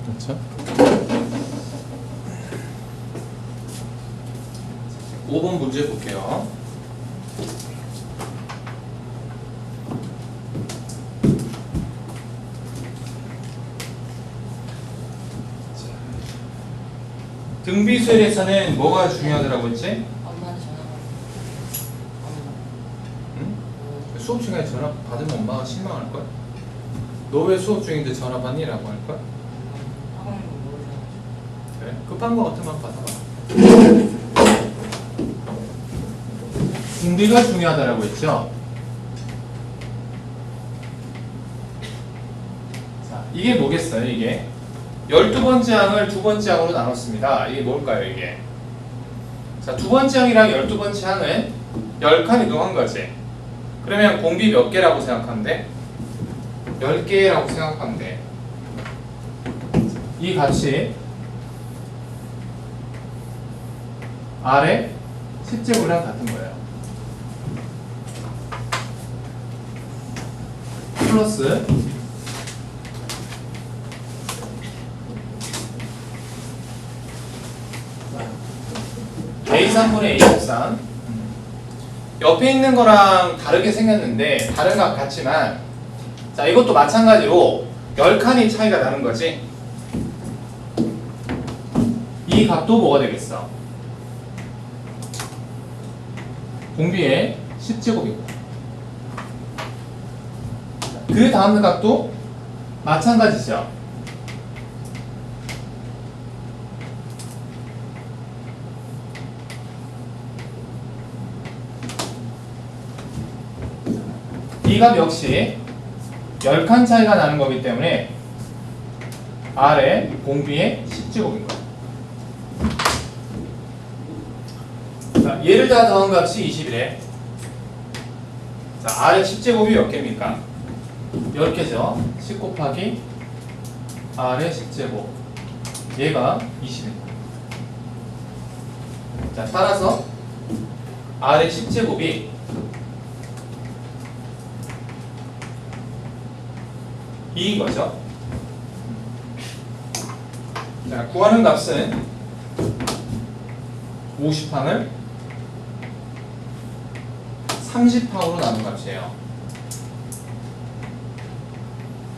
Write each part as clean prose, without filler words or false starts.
그렇죠? 5번 문제 볼게요. 등비수열에서는 뭐가 중요하더라고 했지? 엄마는 전화 응? 수업 중에 전화 받으면 엄마가 실망할걸? 너 왜 수업 중인데 전화 받니? 라고 할걸? 학원을 모르죠. 그래? 급한 거 같으면 받아봐. 등비가 중요하다라고 했죠? 자, 이게 뭐겠어요, 이게? 12번째 항을 두 번째 항으로 나눴습니다. 이게 뭘까요, 이게? 자, 두 번째 항이랑 12번째 항은 10칸 이동한 거지. 그러면 공비 몇 개라고 생각하면 돼? 10개라고 생각하면 돼. 이 값이 R의 10제곱이랑 같은 거예요. 플러스 A3분의 A13 옆에 있는 거랑 다르게 생겼는데 다른 값 같지만 자 이것도 마찬가지로 10칸이 차이가 나는 거지. 이 값도 뭐가 되겠어? 공비의 10제곱이고 그 다음 값도 마찬가지죠. 이 값 역시 10칸 차이가 나는 거기 때문에 R의 공비의 10제곱인 거야. 자, 얘를 다 더한 값이 20이래. 자, R의 10제곱이 몇 개입니까? 10개죠. 10 곱하기 R의 10제곱. 얘가 20입니다. 자, 따라서 R의 10제곱이 2인 거죠. 자, 구하는 값은 50항을 30항으로 나눈 값이에요.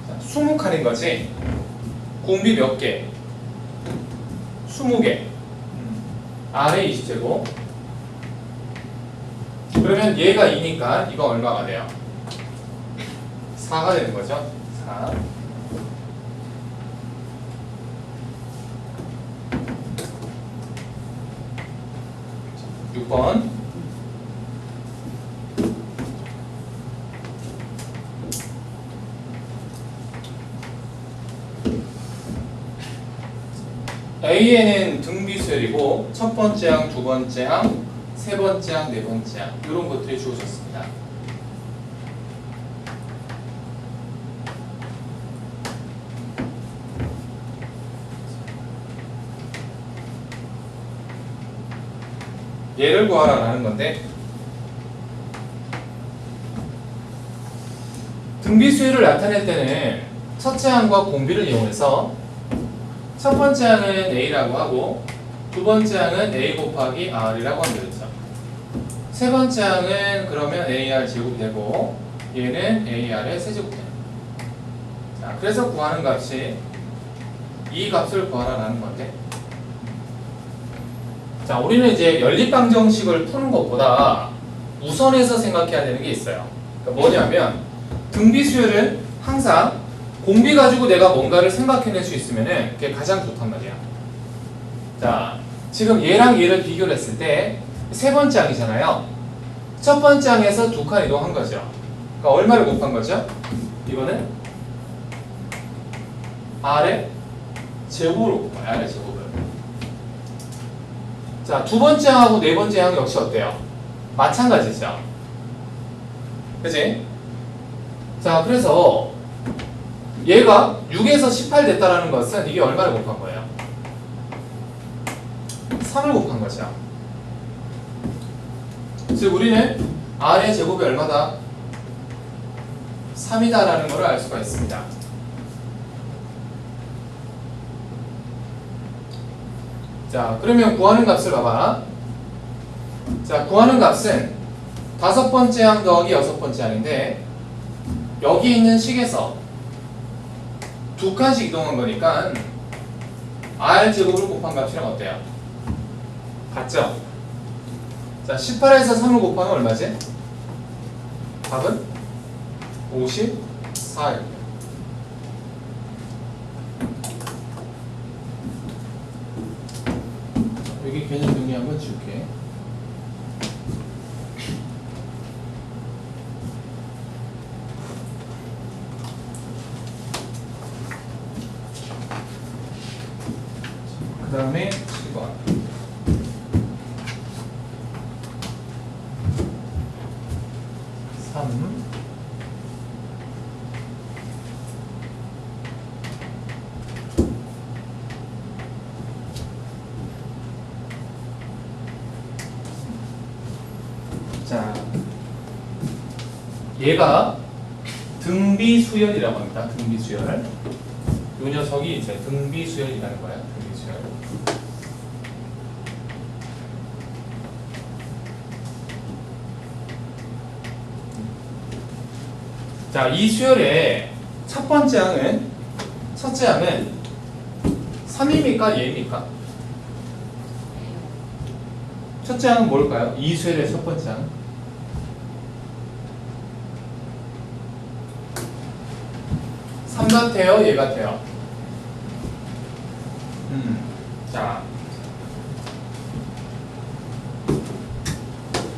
자, 20칸인 거지. 공비 몇 개? 20개. R의 20제곱. 그러면 얘가 2니까 이거 얼마가 돼요? 4가 되는 거죠. 4. 자, 6번. A에는 등비수열이고 첫 번째 항, 두 번째 항, 세 번째 항, 네 번째 항 이런 것들이 주어졌습니다. 얘를 구하라는 건데 등비수열을 나타낼 때는 첫째 항과 공비를 이용해서 첫 번째 항은 A라고 하고 두 번째 항은 A 곱하기 R이라고 하면 되겠죠. 세 번째 항은 그러면 AR 제곱이 되고 얘는 AR의 세제곱이 됩니다. 자, 그래서 구하는 값이 이 값을 구하라는 건데 자, 우리는 이제 연립방정식을 푸는 것보다 우선해서 생각해야 되는 게 있어요. 그러니까 뭐냐면 등비수열은 항상 공비 가지고 내가 뭔가를 생각해낼 수 있으면은 그게 가장 좋단 말이야. 자, 지금 얘랑 얘를 비교를 했을 때 세 번째 항이잖아요. 첫 번째 항에서 두 칸 이동한 거죠. 그러니까 얼마를 곱한 거죠? 이거는 R의 제곱을 곱해요. R의 제곱을. 자, 두 번째 항하고 네 번째 항 역시 어때요? 마찬가지죠. 그치? 자, 그래서 얘가 6에서 18 됐다라는 것은 이게 얼마를 곱한 거예요? 3을 곱한 거죠. 즉 우리는 R의 제곱이 얼마다? 3이다 라는 것을 알 수가 있습니다. 자, 그러면 구하는 값을 봐봐. 자, 구하는 값은 5번째 항 더하기 6번째 항인데 여기 있는 식에서 2칸씩 이동한 거니까 r 제곱을 곱한 값이랑 어때요? 같죠? 자, 18에서 3을 곱하면 얼마지? 답은 54일. 여기 개념 정리 한번 지울게. 그 다음에 7번. 자, 얘가 등비수열이라고 합니다. 등비수열. 이 녀석이 이제 등비수열이라는 거예요. 등비수열. 자, 이 수열의 첫 번째 항은, 첫째 항은 3입니까? 예입니까? 첫째 항은 뭘까요? 이 수열의 첫 번째 항. 같아요? 얘 같아요? 자,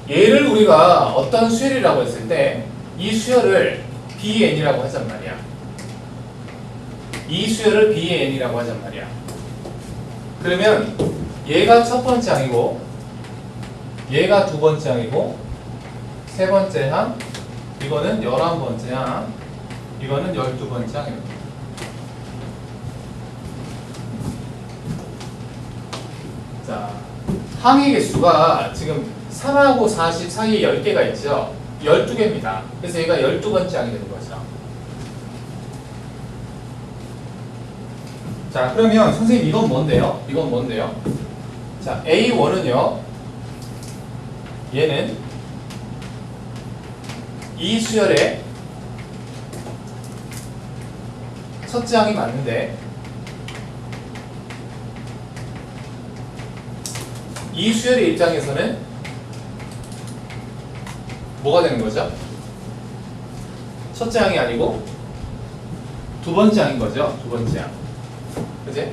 얘를 우리가 어떤 수열이라고 했을 때 이 수열을 BN이라고 하잔 말이야. 이 수열을 BN이라고 하잔 말이야. 그러면 얘가 첫 번째 항이고 얘가 두 번째 항이고 세 번째 항, 이거는 11번째 항, 이거는 12번째 항입니다. 자, 항의 개수가 지금 3하고 40 사이에 10개가 있죠. 12개입니다. 그래서 얘가 12번째 항이 되는 거죠. 자, 그러면 선생님 이건 뭔데요? 이건 뭔데요? 자, A1은요. 얘는 이 수열의 첫째 항이 맞는데 이 수열의 입장에서는 뭐가 되는 거죠? 첫째 항이 아니고 두 번째 항인 거죠. 두 번째 항. 그지?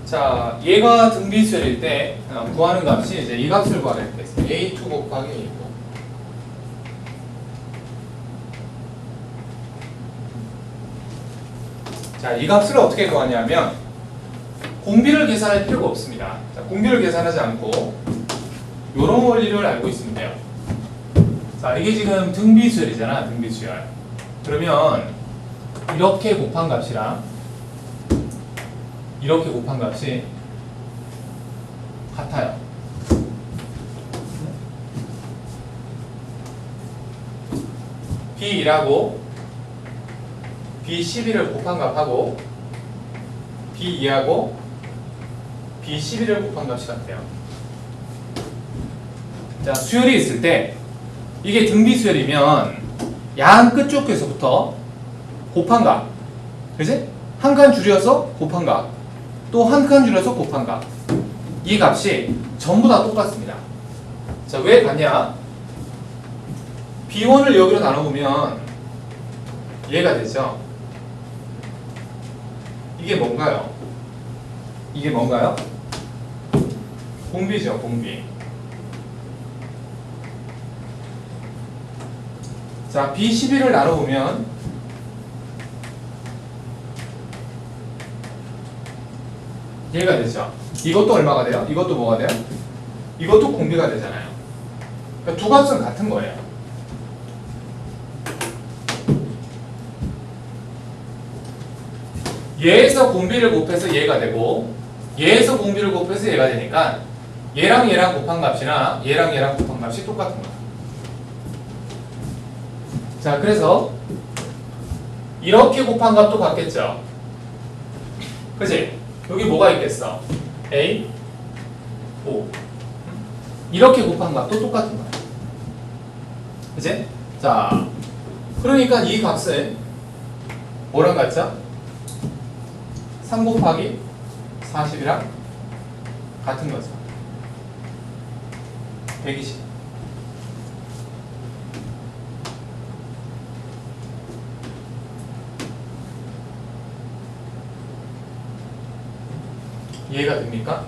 자, 얘가 등비수열일 때 구하는 값이 이제 이 값을 구하는 게 있어요. A2 곱하기 A4. 자, 이 값을 어떻게 구하냐면 공비를 계산할 필요가 없습니다. 자, 공비를 계산하지 않고 이런 원리를 알고 있으면 돼요. 자, 이게 지금 등비수열이잖아. 등비수열. 그러면 이렇게 곱한 값이랑 이렇게 곱한 값이 같아요. B1하고 B12를 곱한 값하고 B2하고 B11을 곱한 값이 같아요. 자, 수열이 있을 때 이게 등비수열이면 양 끝쪽에서부터 곱한 값, 그지? 한 칸 줄여서 곱한 값, 또 한 칸 줄여서 곱한 값, 이 값이 전부 다 똑같습니다. 자, 왜 같냐? B1을 여기로 나눠보면 얘가 되죠. 이게 뭔가요? 이게 뭔가요? 공비죠, 공비. 자, B12를 나눠보면 얘가 되죠. 이것도 얼마가 돼요? 이것도 뭐가 돼요? 이것도 공비가 되잖아요. 그러니까 두 값은 같은 거예요. 얘에서 공비를 곱해서 얘가 되고 얘에서 공비를 곱해서 얘가 되니까 얘랑 얘랑 곱한 값이나 얘랑 얘랑 곱한 값이 똑같은 거야. 자, 그래서 이렇게 곱한 값도 같겠죠. 그치? 여기 뭐가 있겠어? A, O. 이렇게 곱한 값도 똑같은 거야. 그치? 자, 그러니까 이 값은 뭐랑 같죠? 3 곱하기 40이랑 같은 거죠. 120. 이해가 됩니까?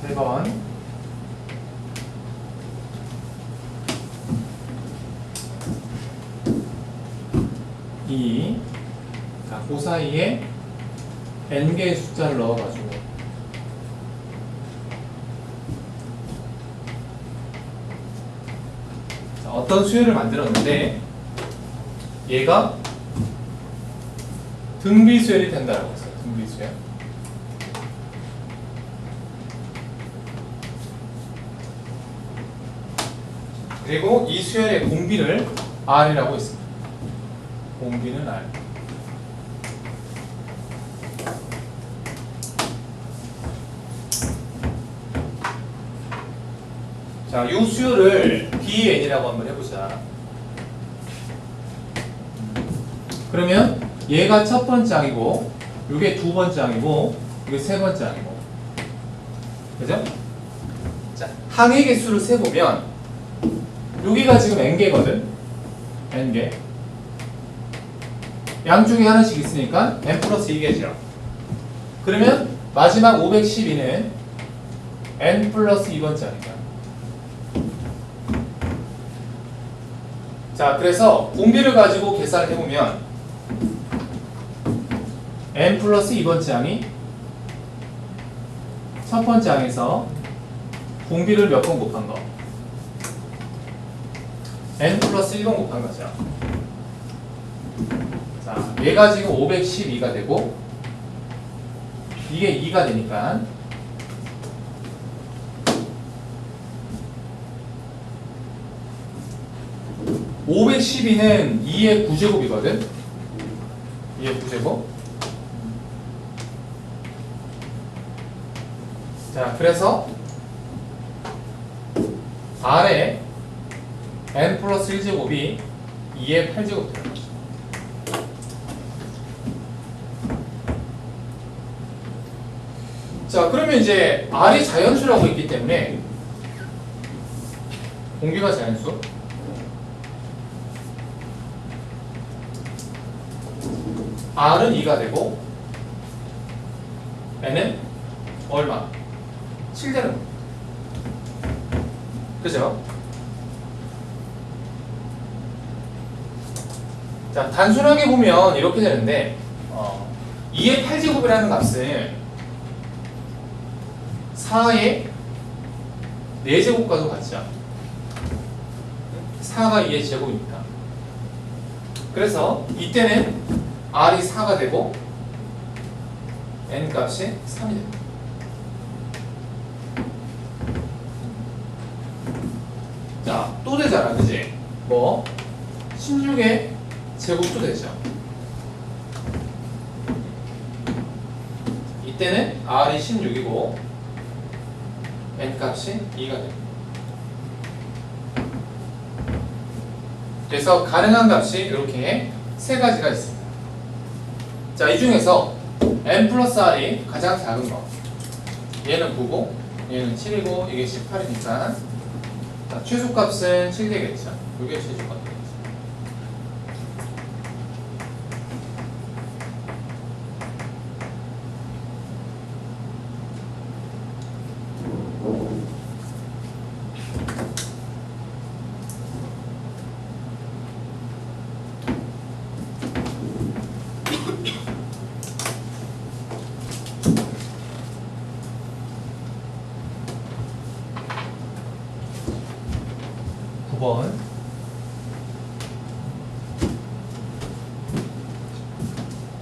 네 번. 자, 그 사이에 n개의 숫자를 넣어가지고 자, 어떤 수열을 만들었는데 얘가 등비수열이 된다라고 했어요. 등비수열. 그리고 이 수열의 공비를 R이라고 했습니다. 공비는 R. 자, 이 수열을 DN이라고 한번 해보자. 그러면 얘가 첫 번째 항이고, 이게 두 번째 항이고, 이게 세 번째 항이고, 그죠? 자, 항의 개수를 세보면 여기가 지금 n개거든. n개. 양쪽에 하나씩 있으니까 n 플러스 2개죠. 그러면 마지막 512는 n 플러스 2번째 항이다. 자, 그래서 공비를 가지고 계산을 해보면 n 플러스 2번째 항이 첫 번째 항에서 공비를 몇 번 곱한 거? n 플러스 1번 곱한 거죠. 자, 얘가 지금 512가 되고 이게 2가 되니까 512는 2의 9제곱이거든. 2의 9제곱. 자, 그래서 R에 n 플러스 1제곱이 2의 8제곱 되는 거죠. 자, 그러면 이제 R이 자연수라고 있기 때문에 공비가 자연수. R은 2가 되고 N은 얼마? 7 되는 겁니다. 그죠? 자, 단순하게 보면 이렇게 되는데 2의 8제곱이라는 값은 4의 4제곱과도 같죠. 4가 2의 제곱이니까. 그래서 이때는 R이 4가 되고 N 값이 3이 됩니다. 자, 또 되잖아, 그지? 뭐 16의 제곱도 되죠. 이때는 R이 16이고 N 값이 2가 됩니다. 그래서 가능한 값이 이렇게 세 가지가 있습니다. 자, 이 중에서 n 플러스 r이 가장 작은 거. 얘는 9고 얘는 7이고 이게 18이니까 자, 최소값은 7 되겠죠. 이게 최소값 되겠죠.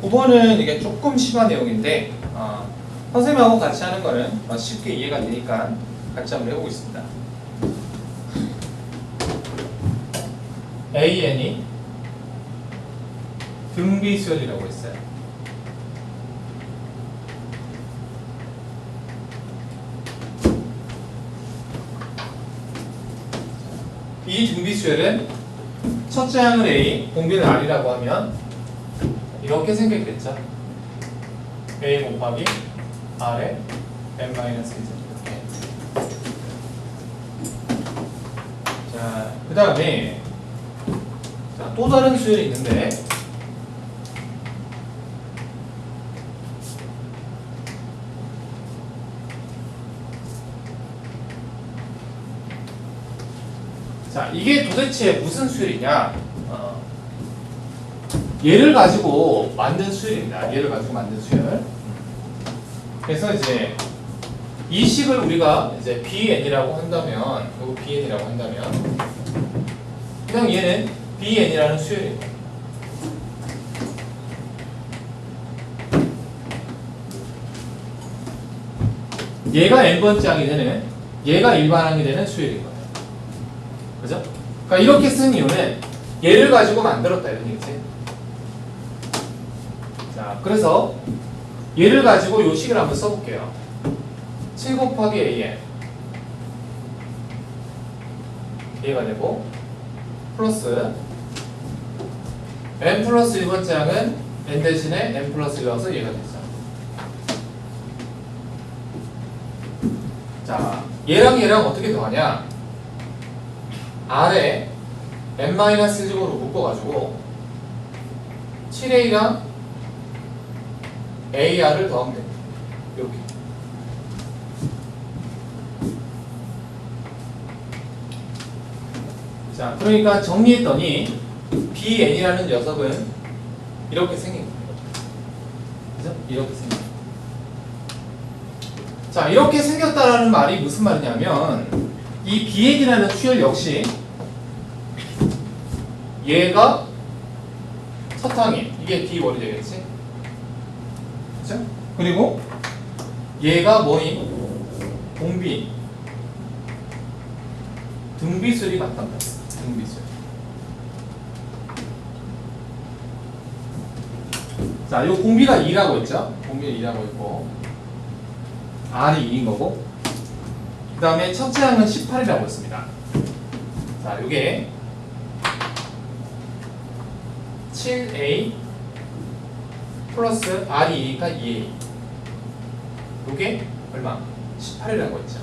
9번은 이게 조금 심한 내용인데 선생님하고 같이 하는 거는 쉽게 이해가 되니까 같이 한번 해보겠습니다. AN이 등비수열이라고 했어요. 이 등비수열은 첫째 항을 A, 공비는 R이라고 하면 이렇게 생겼겠죠. A 곱하기 R에 n-1 이렇게. 자, 그 다음에 또 다른 수열이 있는데 자, 이게 도대체 무슨 수열이냐? 얘를 가지고 만든 수열입니다. 얘를 가지고 만든 수열. 그래서 이제 이 식을 우리가 이제 BN이라고 한다면, 이거 BN이라고 한다면, 그냥 얘는 BN이라는 수열입니다. 얘가 n번째 항이 되는, 얘가 일반항이 되는 수열인 거예요. 그죠? 그러니까 이렇게 쓴 이유는 얘를 가지고 만들었다 이런 얘기지. 자, 그래서 얘를 가지고 요 식을 한번 써볼게요. 7 곱하기 AN 얘가 되고 플러스 n 플러스 1번째 항은 n 대신에 n 플러스 1 넣어서 얘가 되죠. 자, 얘랑 얘랑 어떻게 더하냐? R에 n-1으로 묶어가지고 7A랑 AR을 더하면 됩니다. 이렇게. 자, 그러니까 정리했더니 BN이라는 녀석은 이렇게 생긴 거예요. 그죠? 이렇게 생긴 거예요. 자, 이렇게 생겼다라는 말이 무슨 말이냐면 이 BN이라는 수열 역시 얘가 첫 항이 이게 D1이 되겠지? 그죠? 그리고 얘가 뭐니? 공비 등비수열이 맞단다. 등비수열. 자, 요 공비가 2라고 했죠? 공비가 2라고 했고 R이 2인 거고 그 다음에 첫째 항은 18이라고 했습니다. 자, 요게 7A 플러스 R이 2니까 2A 요게 얼마? 18이라고 했죠.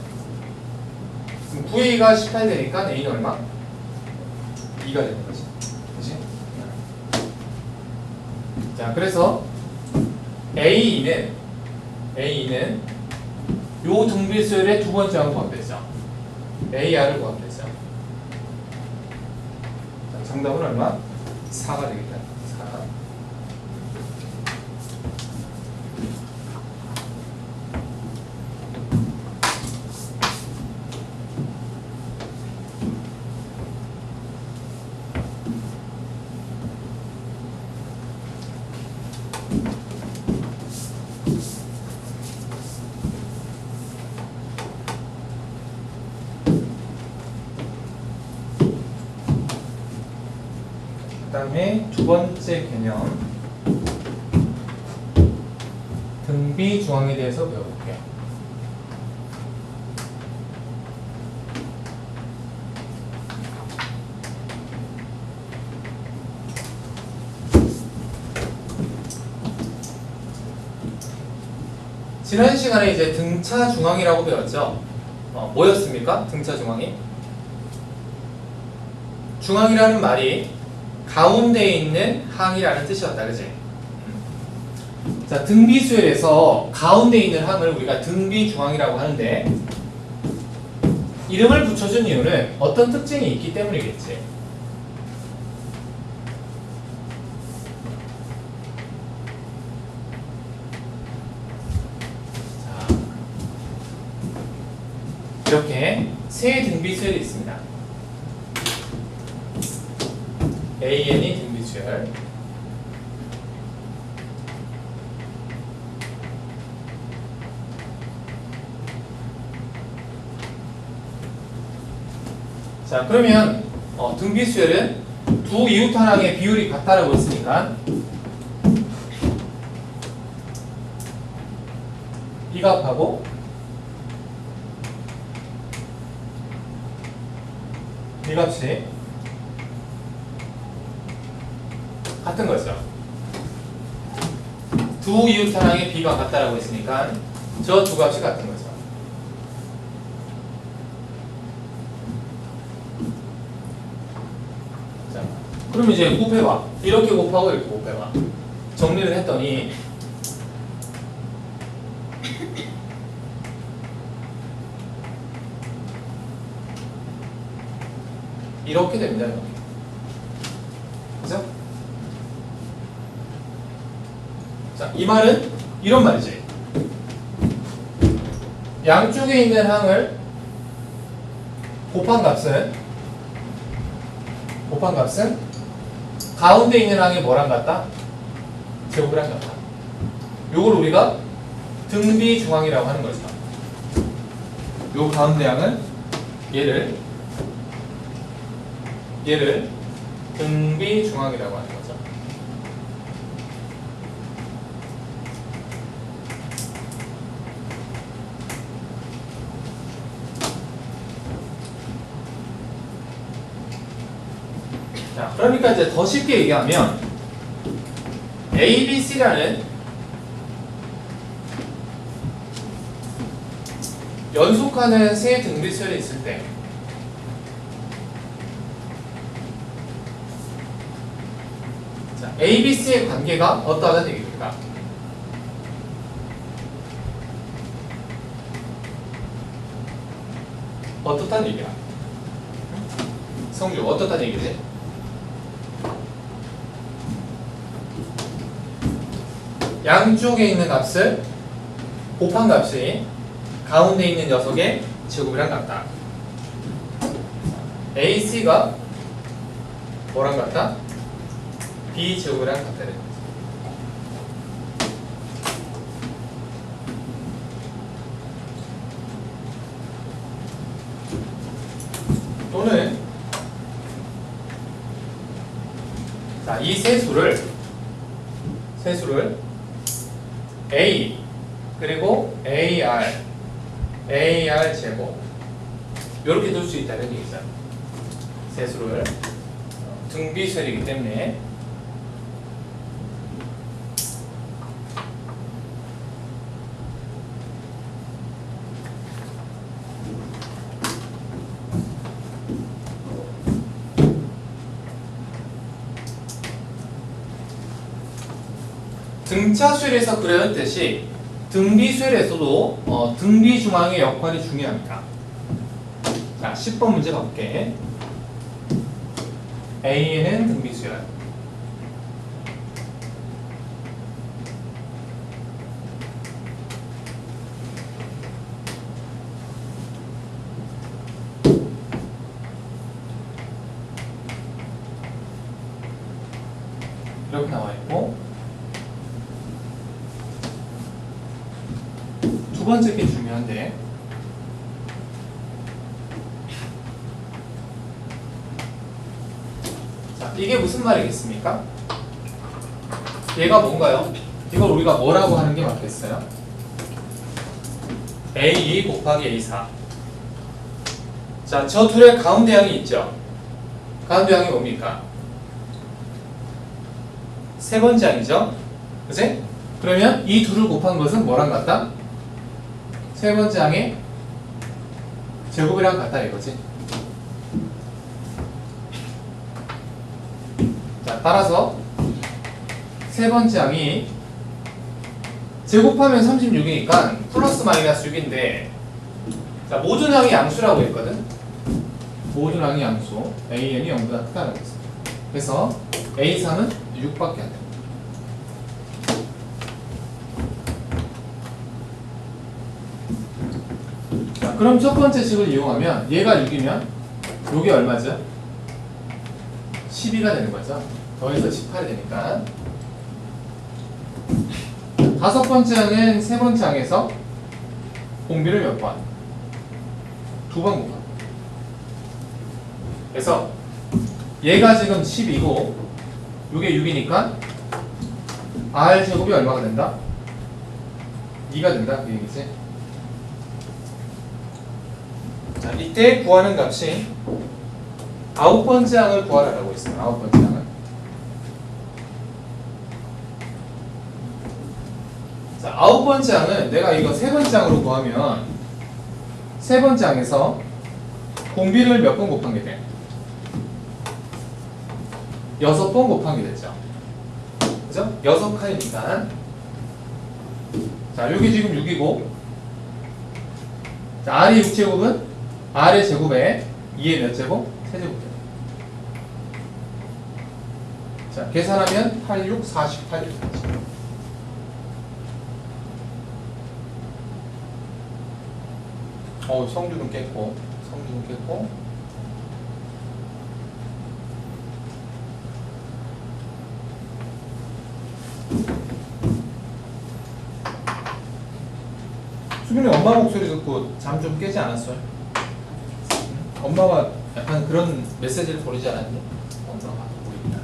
그럼 9A가 18 되니까 A는 얼마? 2가 되는 거지. 그치? 자, 그래서 A는 요 등비수열의 두 번째 항을 구하면 AR을 구하면 되죠. 자, 정답은 얼마? 4가 되겠다. 4. 그 다음에 두 번째 개념 등비 중앙에 대해서 배워볼게요. 지난 시간에 이제 등차 중앙이라고 배웠죠. 뭐였습니까? 등차 중앙이? 중앙이라는 말이 가운데에 있는 항이라는 뜻이었다, 그지? 자, 등비수열에서 가운데에 있는 항을 우리가 등비중앙이라고 하는데 이름을 붙여준 이유는 어떤 특징이 있기 때문이겠지. 자, 이렇게 세 등비수열이 있습니다. AN이 등비수열, 자, 그러면 등비수열은 두 이웃하나의 비율이 같다라고 했으니까 이 값하고 이 값이 같은 거죠. 두 이웃하나의 비가 같다라고 했으니까 저 두 값이 같은 거죠. 자, 그럼 이제 곱해봐. 이렇게 곱하고 이렇게 곱해봐. 정리를 했더니 이렇게 됩니다. 이렇게. 그죠? 자, 이 말은 이런 말이지. 양쪽에 있는 항을 곱한 값은 가운데 있는 항이 뭐랑 같다? 제곱이랑 같다. 요걸 우리가 등비중항이라고 하는 거죠. 요 가운데 항은 얘를 등비중항이라고 하는 거죠. 자, 그러니까 이제 더 쉽게 얘기하면 A, B, C라는 연속하는 세 등비수열이 있을 때 자, A, B, C의 관계가 어떠하다는 얘기입니다. 어떻다는 얘기야? 성주, 어떻다는 얘기지? 양쪽에 있는 값을 곱한 값이 가운데 있는 녀석의 제곱이랑 같다. AC가 뭐랑 같다? B 제곱이랑 같다. 또는 자, 이 세 수를 A 그리고 AR 제곱 이렇게 둘 수 있다는 얘기죠. 세수를 등비수열이기 때문에 등차수열에서 그려졌듯이 등비수열에서도 등비중항의 역할이 중요합니다. 자, 10번 문제 가볼게. A는 등비수열, 이렇게 나와있고 두 번째 게 중요한데 자, 이게 무슨 말이겠습니까? 얘가 뭔가요? 이걸 우리가 뭐라고 하는 게 맞겠어요? A2 곱하기 A4. 자, 저 둘의 가운데 항이 있죠? 가운데 항이 뭡니까? 세 번째 항이죠? 그치? 그러면 이 둘을 곱한 것은 뭐랑 같다? 세 번째 항의 제곱이랑 같다 이거지. 자, 따라서 세 번째 항이 제곱하면 36이니까 플러스 마이너스 6인데 자, 모든 항이 양수라고 했거든. 모든 항이 양수 AN이 0보다 크다라고 했어. 그래서 A3은 6밖에 안 돼. 자, 그럼 첫 번째 식을 이용하면 얘가 6이면 요게 얼마죠? 12가 되는 거죠. 더해서 18이 되니까. 다섯 번째 항은 세 번째 항에서 공비를 몇 번? 두 번 곱합니다. 그래서 얘가 지금 10이고 요게 6이니까 r 제곱이 얼마가 된다? 2가 된다 그 얘기지. 자, 이때 구하는 값이 9번째 항을 구하라고 있어요. 9번째 항을. 자, 9번째 항은 내가 이거 3번째 항으로 구하면 3번째 항에서 공비를 몇 번 곱한 게 돼? 6번 곱한 게 됐죠. 그죠? 6칸이니까. 자, 여기 지금 6이고, 자, R이 6제곱은 R의 제곱에 2의 몇 제곱? 세제곱 제곱. 자, 계산하면 8, 6, 48 이렇게 되죠. 성주는 깼고, 성주는 깼고. 수빈이 엄마 목소리 듣고 잠 좀 깨지 않았어요? 엄마가 약간 그런 메시지를 보내지 않았니? 엄마가 보인다.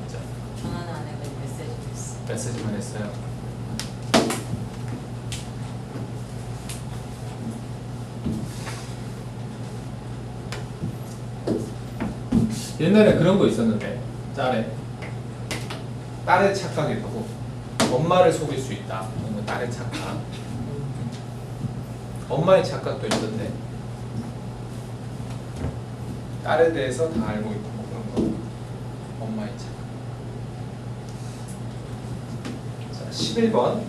자, 전화는 안 해도 메시지 됐어. 메시지만 했어요. 옛날에 그런 거 있었는데 딸의 착각이라고 엄마를 속일 수 있다. 이런 거 딸의 착각. 엄마의 착각도 있던데 딸에 대해서 다 알고 있고 뭐 그런 거. 엄마의 착각. 자, 11번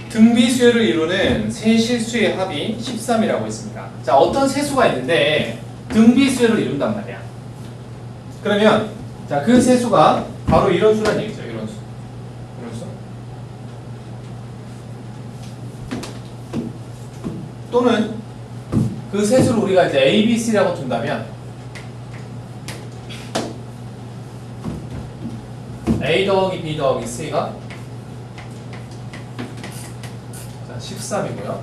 등비수열을 이루는 세 실수의 합이 13이라고 했습니다. 자, 어떤 세수가 있는데 등비수열을 이룬단 말이야. 그러면 자, 그 세수가 바로 이런 수란 얘기죠. 이런 수. 이런 수. 또는 그 세수를 우리가 이제 A, B, C라고 둔다면 A 더하기 B 더하기 C가 자, 13이고요.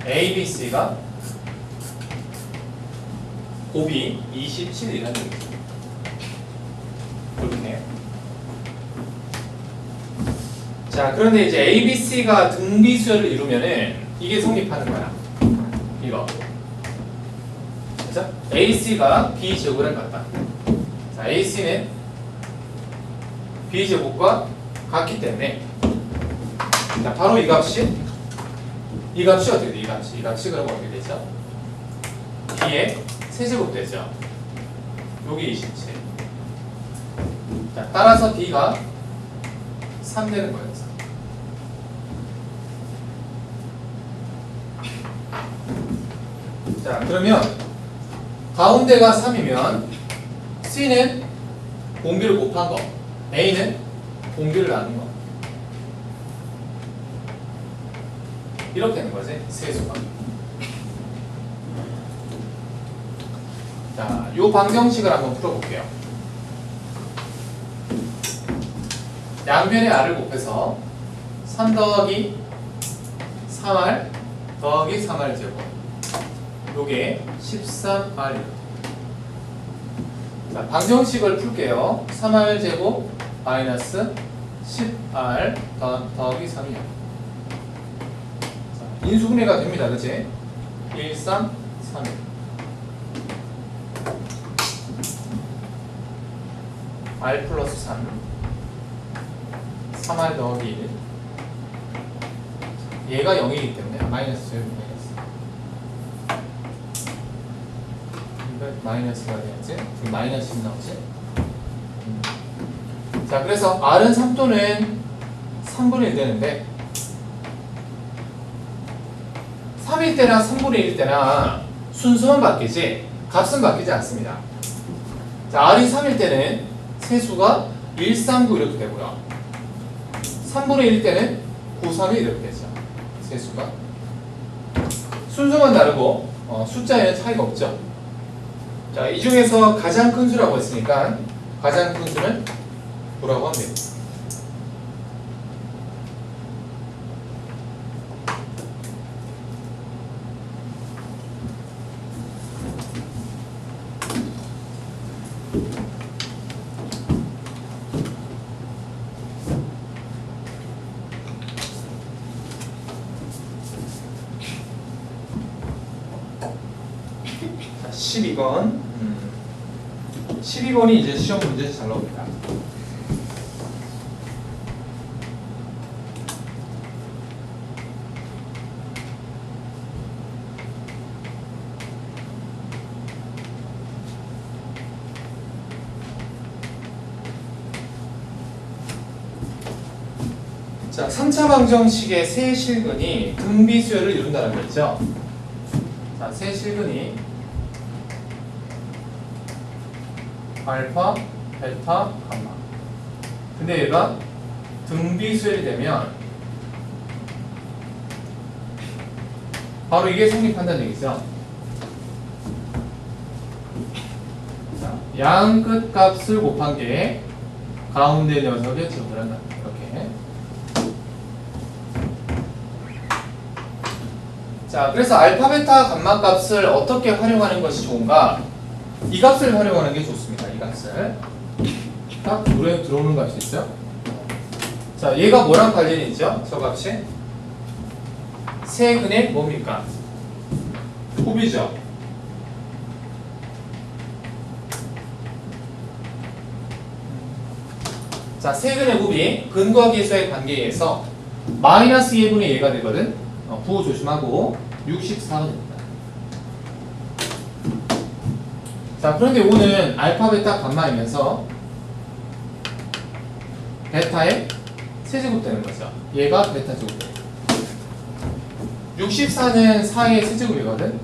A, B, C가 곱이 27이라는 얘기죠. 이렇게. 자, 그런데 이제 A, B, C가 등비수열을 이루면은 이게 성립하는 거야. 이거. 그죠? AC가 B 제곱이랑 같다. 자, AC는 B 제곱과 같기 때문에 자, 바로 이 값이 어떻게 돼? 이 값이 그럼 어떻게 되죠? B의 세제곱 되죠. 여기 27. 자, 따라서 B가 3 되는 거예요. 자, 그러면 가운데가 3이면 C는 공비를 곱한 거, A는 공비를 나눈 거. 이렇게 되는 거지, 세수가. 자, 요 방정식을 한번 풀어볼게요. 양변의 R을 곱해서 3 더하기 3R 더하기 3R 제곱. 요게 13R. 자, 방정식을 풀게요. 3R 제곱 마이너스 10R 더하기 3이요. 인수분해가 됩니다. 그치? 1, 3, 3. R 플러스 3. 3R 더하기 1. 얘가 0이기 때문에 마이너스 제곱 마이너스가 돼야지. 지금 마이너스 10 나오지? 자, 그래서 R은 3또는 3분의 1 되는데 3일 때나 3분의 1일 때나 순서만 바뀌지 값은 바뀌지 않습니다. 자, R이 3일 때는 세수가 1, 3, 9 이렇게 되고요. 3분의 1일 때는 9, 3, 1 이렇게 되죠. 세수가 순서만 다르고 숫자에는 차이가 없죠. 자, 이 중에서 가장 큰 수라고 했으니까 가장 큰 수는 9라고 하면 됩니다. 12번. 12번이 이제 시험 문제에서 잘 나옵니다. 자, 3차 방정식의 세 실근이 등비수열을 이룬다는 거죠. 자, 세 실근이 알파, 베타, 감마. 근데 얘가 등비수열이 되면 바로 이게 성립한다는 얘기죠. 자, 양 끝 값을 곱한 게 가운데 녀석의 제곱을 한다. 이렇게. 자, 그래서 알파, 베타, 감마 값을 어떻게 활용하는 것이 좋은가? 이 값을 활용하는 게 좋습니다. 이 값을 딱 물에 들어오는 값이 있죠. 자, 얘가 뭐랑 관련이 있죠? 저 값이 세근의 뭡니까? 곱이죠. 자, 세근의 곱이 근과 계수의 관계에 의해서 마이너스 2분의 얘가 되거든. 부호 조심하고 64가 됩니다. 자, 그런데 오는 알파, 베타, 감마이면서 베타의 세제곱 되는 거죠. 얘가 베타 제곱. 64는 4의 세제곱이거든.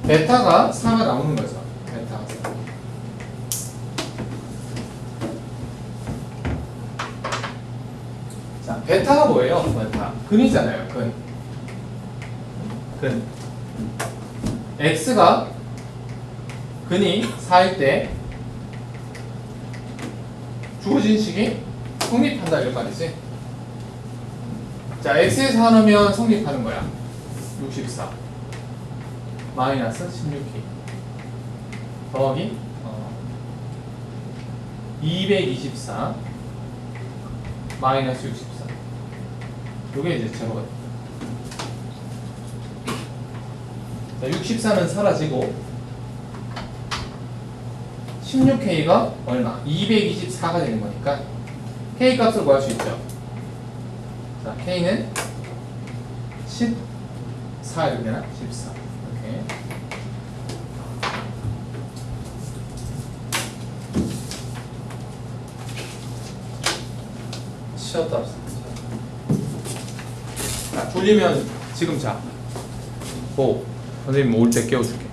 베타가 4가 나오는 거죠. 베타가 4. 자, 베타가 뭐예요? 베타. 근이잖아요. 근. x가 근이 4일 때 주어진 식이 성립한다 이런 말이지. 자, x에 4 넣으면 성립하는 거야. 64 마이너스 16k 더하기 224 마이너스 64. 요게 이제 제로가 돼. 자, 64는 사라지고 16K가 얼마? 224가 되는 거니까 K 값을 구할 수 있죠. 자, K는 14 이렇게 되나? 14 이렇게. 쉬었다 합시다. 자, 졸리면 지금 자. 오, 선생님 올 때 깨워줄게.